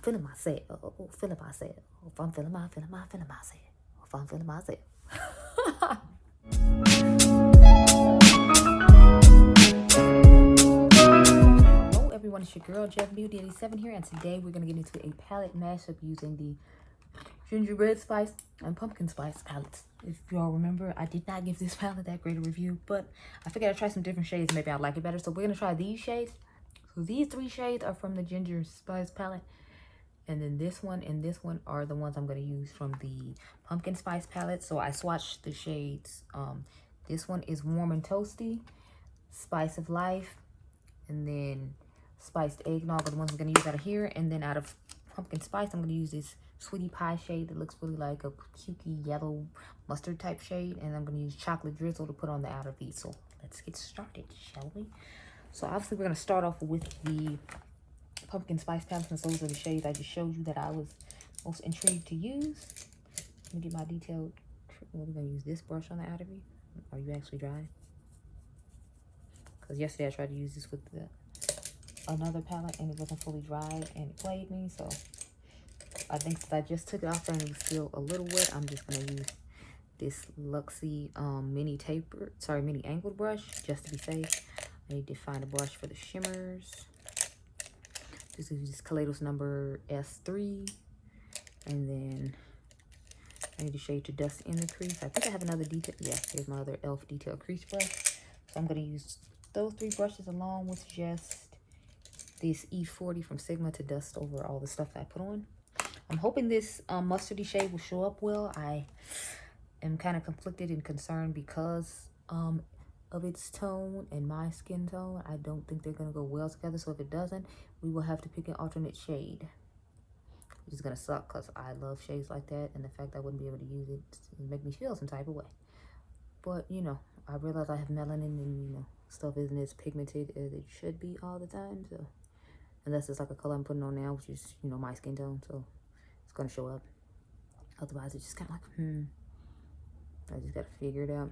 feeling myself. Feeling myself. If I'm feeling myself. If I'm feeling myself. Hello everyone, it's your girl Jeff Beautydealsbff here, and today we're gonna get into a palette mashup using the gingerbread spice and pumpkin spice palettes. If y'all remember, I did not give this palette that great a review, but I figured I'd try some different shades. Maybe I'd like it better. So we're gonna try these shades. So these 3 shades are from the ginger spice palette, and then this one and this one are the ones I'm gonna use from the pumpkin spice palette. So I swatched the shades. This one is warm and toasty, spice of life, and then spiced eggnog are the ones I'm gonna use out of here. And then out of pumpkin spice, I'm gonna use this sweetie pie shade that looks really like a cukey yellow mustard type shade, and I'm gonna use chocolate drizzle to put on the outer V. So let's get started, shall we? So obviously we're gonna start off with the pumpkin spice palette, since those are the shades I just showed you that I was most intrigued to use. Let me get my detailed. We're gonna use this brush on the outer V. Are you actually dry? Because yesterday I tried to use this with another palette and it wasn't fully dry and it played me. So I think since I just took it off and it was still a little wet, I'm just gonna use this Luxie mini angled brush just to be safe. I need to find a brush for the shimmers. This is just Kaleidos number S3, and then I need a shade to dust in the crease. I think I have another detail. Yeah, here's my other e.l.f. detail crease brush. So I'm gonna use those 3 brushes along with just this E40 from Sigma to dust over all the stuff that I put on. I'm hoping this mustardy shade will show up well. I am kind of conflicted and concerned because of its tone and my skin tone. I don't think they're gonna go well together. So if it doesn't, we will have to pick an alternate shade, which is gonna suck because I love shades like that, and the fact I wouldn't be able to use it would make me feel some type of way. But you know, I realize I have melanin, and you know, stuff isn't as pigmented as it should be all the time. So unless it's like a color I'm putting on now, which is, you know, my skin tone, so it's gonna show up. Otherwise it's just kind of like I just gotta figure it out.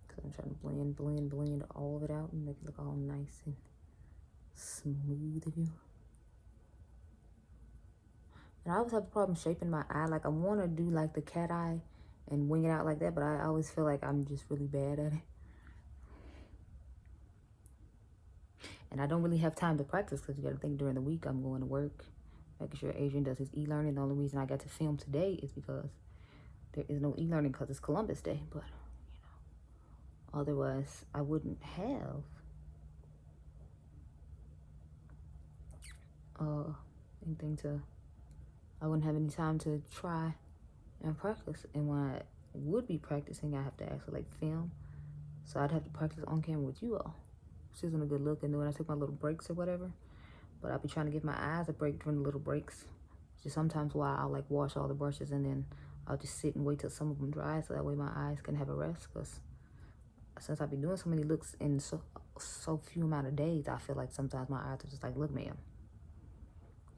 Cause I'm trying to blend all of it out and make it look all nice and smooth of you. And I always have a problem shaping my eye. Like I want to do like the cat eye and wing it out like that, but I always feel like I'm just really bad at it. And I don't really have time to practice because you got to think during the week I'm going to work, making sure Adrian does his e-learning. The only reason I got to film today is because there is no e-learning because it's Columbus Day. But, you know, otherwise I wouldn't have I wouldn't have any time to try and practice. And when I would be practicing, I have to actually like film. So I'd have to practice on camera with you all, which isn't a good look. And then when I take my little breaks or whatever, but I'll be trying to give my eyes a break during the little breaks. Just sometimes why I'll like wash all the brushes and then I'll just sit and wait till some of them dry, so that way my eyes can have a rest. Because since I've been doing so many looks in so few amount of days, I feel like sometimes my eyes are just like, look, ma'am.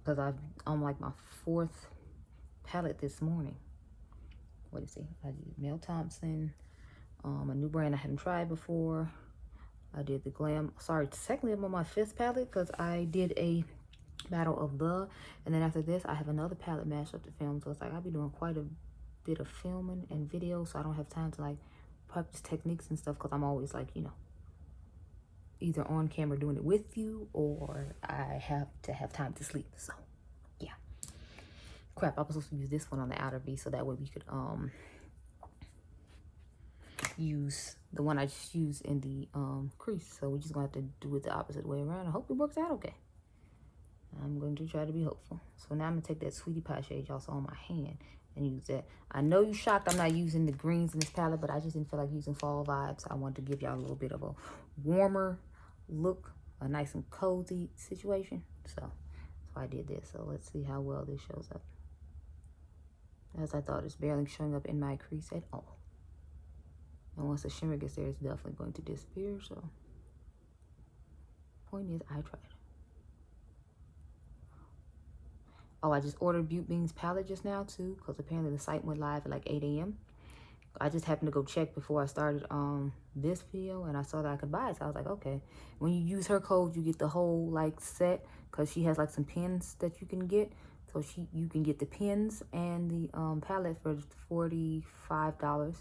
Because I'm on like my 4th palette this morning. What is it? I did Mel Thompson, a new brand I hadn't tried before. I did the technically I'm on my 5th palette because I did a Battle of the, and then after this I have another palette mashup to film. So it's like I'll be doing quite a bit of filming and video, so I don't have time to like practice techniques and stuff because I'm always like, you know, either on camera doing it with you or I have to have time to sleep. So yeah, crap, I was supposed to use this one on the outer V so that way we could use the one I just used in the crease. So we're just gonna have to do it the opposite way around. I hope it works out okay. I'm going to try to be hopeful. So now I'm gonna take that sweetie pie shade y'all saw on my hand and use that. I know you shocked I'm not using the greens in this palette, but I just didn't feel like using fall vibes. I wanted to give y'all a little bit of a warmer look, a nice and cozy situation. So that's why I did this. So let's see how well this shows up. As I thought, it's barely showing up in my crease at all. And once the shimmer gets there, it's definitely going to disappear. So point is, I tried. Oh, I just ordered Beauty Beans palette just now too, because apparently the site went live at like 8 a.m. I just happened to go check before I started this video, and I saw that I could buy it. So I was like, okay. When you use her code, you get the whole like set, because she has like some pins that you can get. So you can get the pins and the palette for $45.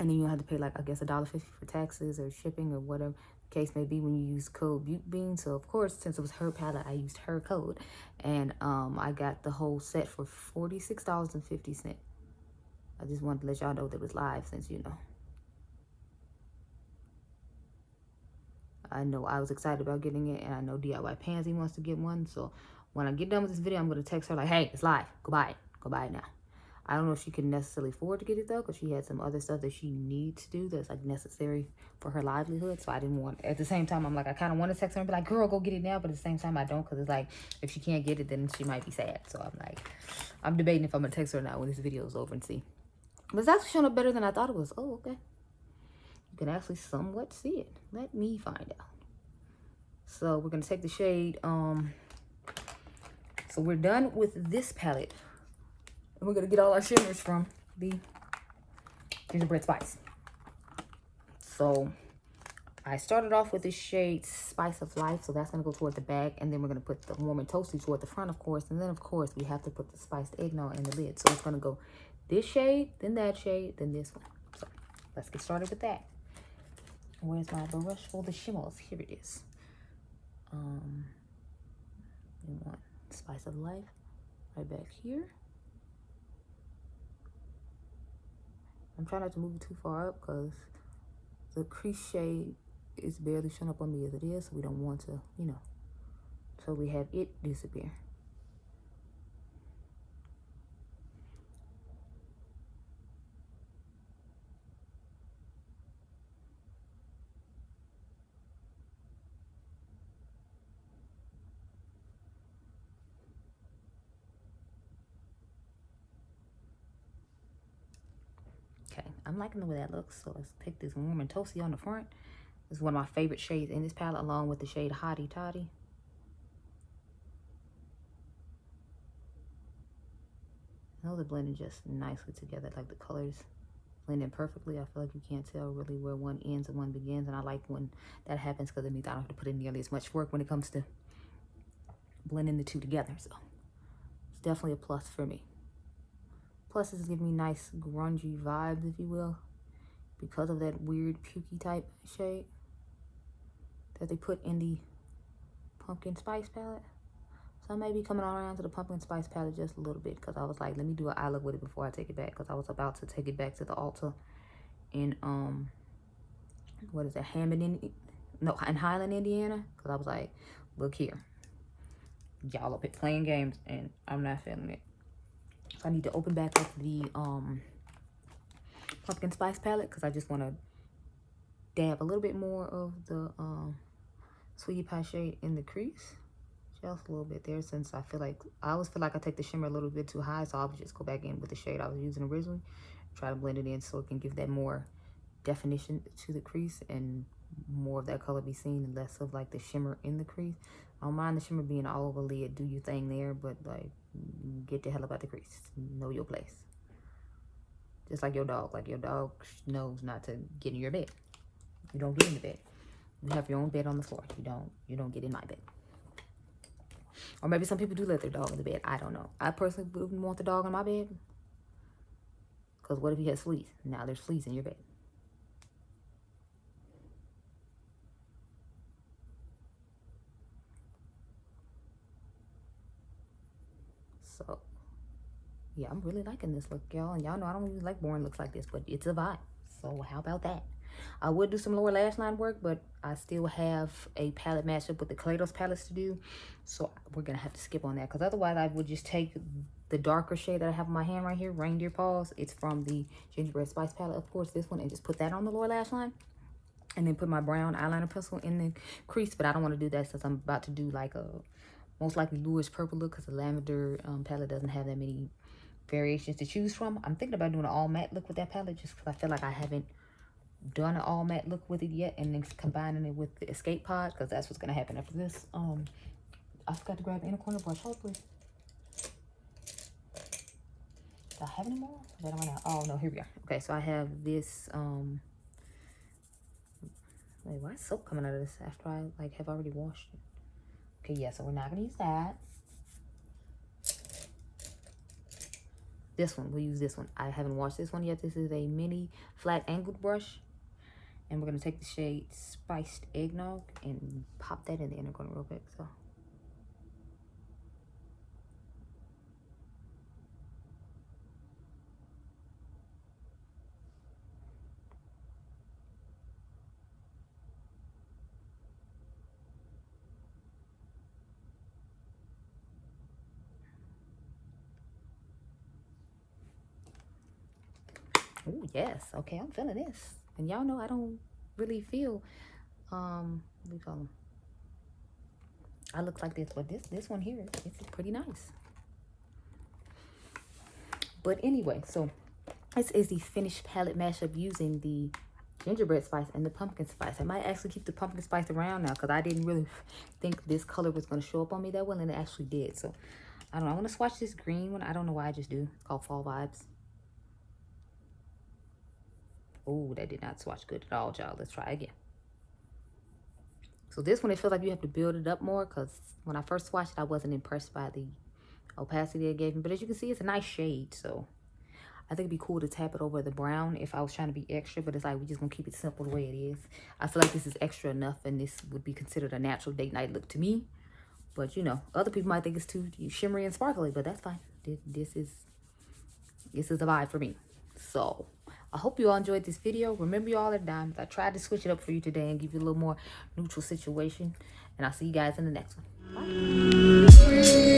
And then you have to pay like, I guess, $1.50 for taxes or shipping or whatever the case may be when you use code BeautyBean. So of course, since it was her palette, I used her code. And I got the whole set for $46.50. I just wanted to let y'all know that it was live, since, you know, I know I was excited about getting it, and I know Diypansy wants to get one. So when I get done with this video, I'm going to text her like, hey, it's live. Go buy it. Go buy it now. I don't know if she can necessarily afford to get it, though, because she had some other stuff that she needs to do that's, like, necessary for her livelihood. So I didn't want, at the same time, I'm like, I kind of want to text her and be like, girl, go get it now. But at the same time, I don't, because it's like, if she can't get it, then she might be sad. So I'm like, I'm debating if I'm going to text her now when this video is over and see. But it's actually showing up better than I thought it was. Oh, okay. You can actually somewhat see it. Let me find out. So we're going to take the shade. So we're done with this palette. And we're going to get all our shimmers from the Gingerbread Spice. So I started off with this shade Spice of Life. So that's going to go toward the back. And then we're going to put the Warm and Toasty toward the front, of course. And then, of course, we have to put the Spiced Eggnog in the lid. So it's going to go this shade, then that shade, then this one. So let's get started with that. Where's my brush for the shimmers? Here it is. We want Spice of Life right back here. I'm trying not to move it too far up because the crease shade is barely showing up on me as it is. So we don't want to, you know, so we have it disappear. Okay, I'm liking the way that looks. So let's pick this Warm and Toasty on the front. This is one of my favorite shades in this palette, along with the shade Hottie Toddy. Those are blending just nicely together, like the colors blend in perfectly. I feel like you can't tell really where one ends and one begins, and I like when that happens because it means I don't have to put in nearly as much work when it comes to blending the two together. So it's definitely a plus for me. Plus, it's giving me nice grungy vibes, if you will, because of that weird pukey type shade that they put in the Pumpkin Spice palette. So I may be coming around to the Pumpkin Spice palette just a little bit, because I was like, let me do an eye look with it before I take it back, because I was about to take it back to the Ulta in what is it, in Highland, Indiana, because I was like, look here, y'all up here playing games and I'm not feeling it. So I need to open back up the Pumpkin Spice palette, because I just want to dab a little bit more of the Sweetie Pie shade in the crease. Just a little bit there, since I always feel like I take the shimmer a little bit too high, so I'll just go back in with the shade I was using originally, try to blend it in so it can give that more definition to the crease and more of that color be seen and less of like the shimmer in the crease. I don't mind the shimmer being all over the lid, do your thing there, but like, get the hell up out the crease. Know your place. Just like your dog knows not to get in your bed. You don't get in the bed. You have your own bed on the floor. You don't get in my bed. Or maybe some people do let their dog in the bed. I don't know. I personally wouldn't want the dog in my bed. Because what if he has fleas? Now there's fleas in your bed. So, yeah, I'm really liking this look, y'all. And y'all know I don't really like boring looks like this, but it's a vibe. So how about that? I would do some lower lash line work, but I still have a palette mashup with the Kaleidos palettes to do. So we're going to have to skip on that, because otherwise I would just take the darker shade that I have in my hand right here, Reindeer Paws. It's from the Gingerbread Spice palette, of course, this one, and just put that on the lower lash line. And then put my brown eyeliner pencil in the crease, but I don't want to do that since I'm about to do like a most likely bluish purple look, because the lavender palette doesn't have that many variations to choose from. I'm thinking about doing an all matte look with that palette, just because I feel like I haven't done an all matte look with it yet, and then combining it with the Escape Pod, because that's what's going to happen after this. I forgot to grab the inner corner brush. Hold please. Do I have any more? Did I run out? Oh no, here we are. Okay, so I have this wait, why is soap coming out of this after I like have already washed it? Okay, yeah, so we're not gonna use that. This one, we'll use this one. I haven't washed this one yet. This is a mini flat angled brush. And we're gonna take the shade Spiced Eggnog and pop that in the inner corner real quick. So oh yes, okay, I'm feeling this. And y'all know I don't really feel what do you call them? I look like this, but this one here, it's pretty nice. But anyway, so this is the finished palette mashup using the gingerbread spice and the pumpkin spice. I might actually keep the pumpkin spice around now because I didn't really think this color was going to show up on me that well, and it actually did. So I don't know. I want to swatch this green one. I don't know why I just do. It's called Fall Vibes. Oh, that did not swatch good at all, y'all. Let's try again. So this one, it feels like you have to build it up more because when I first swatched it, I wasn't impressed by the opacity it gave me. But as you can see, it's a nice shade. So I think it'd be cool to tap it over the brown if I was trying to be extra. But it's like, we're just going to keep it simple the way it is. I feel like this is extra enough, and this would be considered a natural date night look to me. But, you know, other people might think it's too shimmery and sparkly, but that's fine. This is a vibe for me. So I hope you all enjoyed this video. Remember, you all are diamonds. I tried to switch it up for you today and give you a little more neutral situation. And I'll see you guys in the next one. Bye.